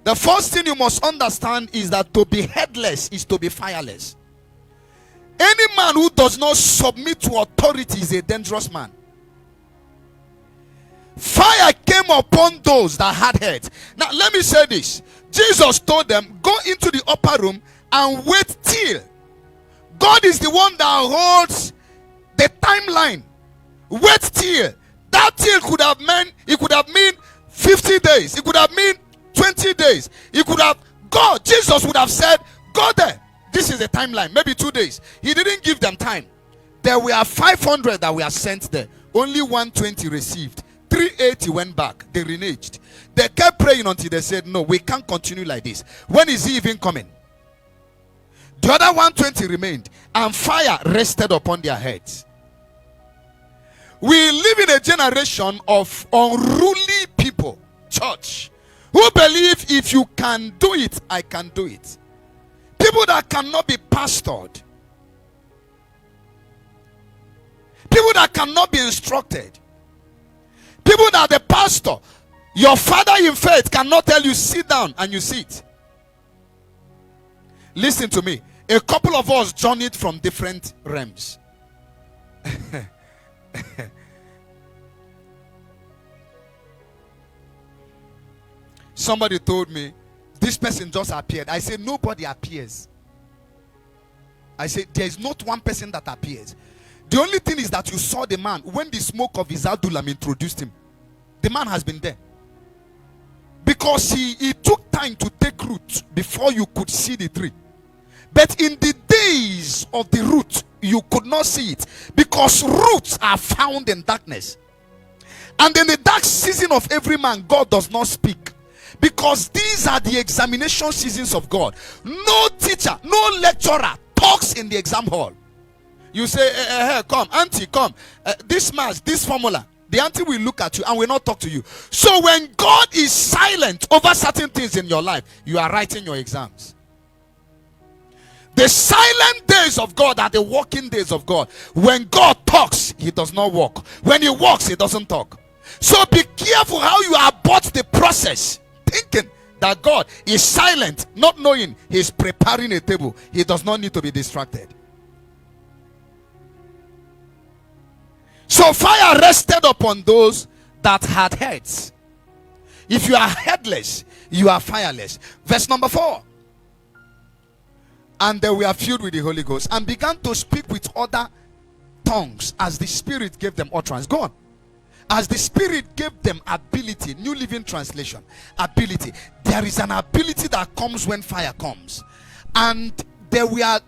The first thing you must understand is that to be headless is to be fireless. Any man who does not submit to authority is a dangerous man. Fire came upon those that had heads. Now let me say this. Jesus told them, go into the upper room and wait till. God is the one that holds the timeline. Wait till. That till could have meant, it could have meant 50 days. It could have meant 20 days. It could have, God, Jesus would have said, go there. This is the timeline, maybe 2 days. He didn't give them time. There were 500 that were sent there. Only 120 received. 380 went back. They reneged. They kept praying until they said, no, we can't continue like this. When is he even coming? The other 120 remained, and fire rested upon their heads. We live in a generation of unruly people, church, who believe if you can do it, I can do it. People that cannot be pastored. People that cannot be instructed. People that the pastor, your father in faith, cannot tell you sit down and you sit. Listen to me. A couple of us journeyed from different realms. Somebody told me, this person just appeared. I said, nobody appears. I said, there is not one person that appears. The only thing is that you saw the man when the smoke of his adulam introduced him. The man has been there. Because he took time to take root before you could see the tree. But in the days of the root, you could not see it. Because roots are found in darkness. And in the dark season of every man, God does not speak. Because these are the examination seasons of God. No teacher, no lecturer talks in the exam hall. You say, hey, come, auntie, come. This mass, this formula. The auntie will look at you and will not talk to you. So when God is silent over certain things in your life, you are writing your exams. The silent days of God are the walking days of God. When God talks, he does not walk. When he walks, he doesn't talk. So be careful how you abort the process, thinking that God is silent, not knowing he's preparing a table. He does not need to be distracted. So fire rested upon those that had heads. If you are headless, you are fireless. Verse number 4. And they were filled with the Holy Ghost and began to speak with other tongues as the Spirit gave them utterance. Go on. As the Spirit gave them ability, New Living Translation, ability. There is an ability that comes when fire comes. And there we are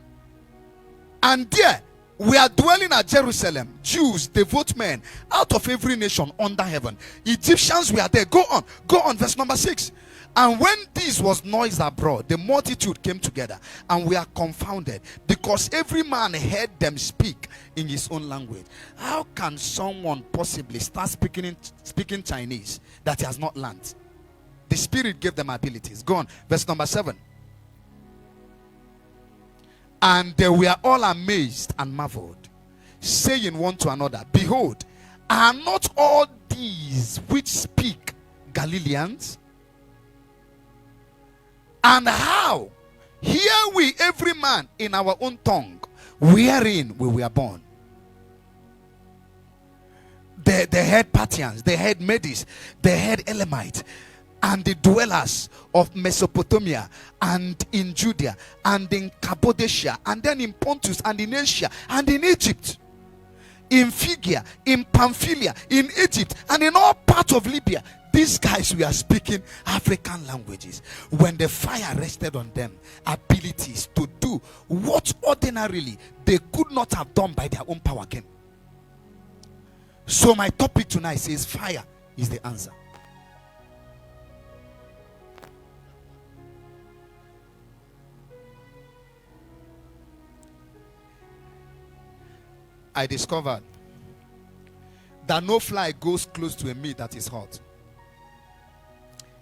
dwelling at Jerusalem, Jews, devout men, out of every nation under heaven. Egyptians were there. Go on, verse number 6. And when this was noised abroad, the multitude came together, and we are confounded, because every man heard them speak in his own language. How can someone possibly start speaking Chinese that he has not learned? The Spirit gave them abilities. Go on, verse number 7. And they were all amazed and marveled, saying one to another, behold, are not all these which speak Galileans? And how hear we every man in our own tongue, wherein we were born? They had Parthians, they had Medes, they had Elamites, and the dwellers of Mesopotamia, and in Judea, and in Cappadocia, and then in Pontus, and in Asia, and in Egypt, in Phrygia, in Pamphylia, in Egypt, and in all parts of Libya. These guys were speaking African languages. When the fire rested on them, abilities to do what ordinarily they could not have done by their own power came. So my topic tonight says fire is the answer. I discovered that no fly goes close to a meat that is hot.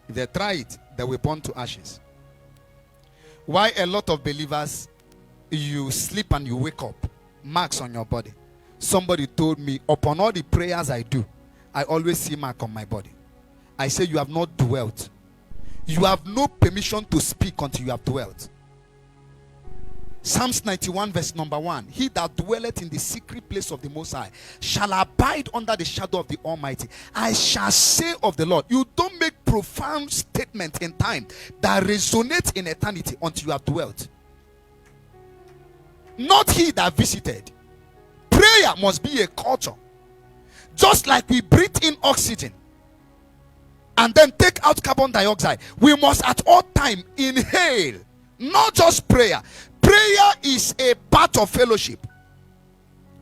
If they try it, they will burn to ashes. Why a lot of believers, you sleep and you wake up, marks on your body. Somebody told me, upon all the prayers I do, I always see mark on my body. I say, you have not dwelt. You have no permission to speak until you have dwelt. Psalms 91 verse number 1. He that dwelleth in the secret place of the Most High shall abide under the shadow of the Almighty. I shall say of the Lord. You don't make profound statements in time that resonate in eternity until you have dwelt. Not he that visited. Prayer must be a culture. Just like we breathe in oxygen and then take out carbon dioxide, we must at all time inhale. Not just prayer. Prayer is a part of fellowship.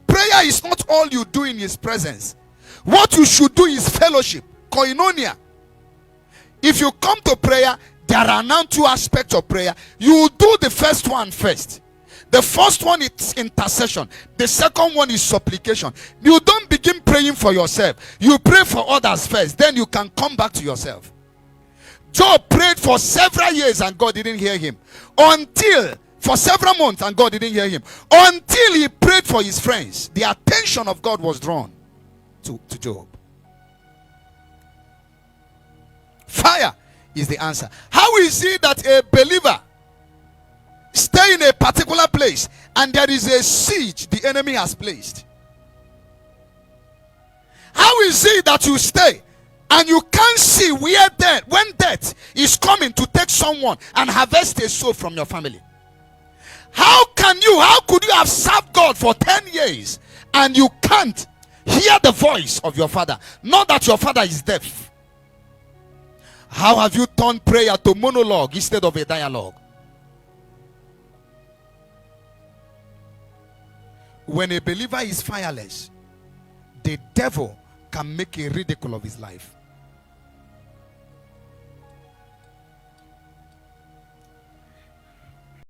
Prayer is not all you do in his presence. What you should do is fellowship, koinonia. If you come to prayer, there are now two aspects of prayer. You do the first one first. The first one is intercession. The second one is supplication. You don't begin praying for yourself. You pray for others first. Then you can come back to yourself. Job prayed for several years and God didn't hear him. For several months and God didn't hear him. Until he prayed for his friends. The attention of God was drawn to Job. Fire is the answer. How is it that a believer stay in a particular place and there is a siege the enemy has placed? How is it that you stay and you can't see when death is coming to take someone and harvest a soul from your family? How could you have served God for 10 years and you can't hear the voice of your father? Not that your father is deaf. How have you turned prayer to monologue instead of a dialogue? When a believer is fireless, the devil can make a ridicule of his life.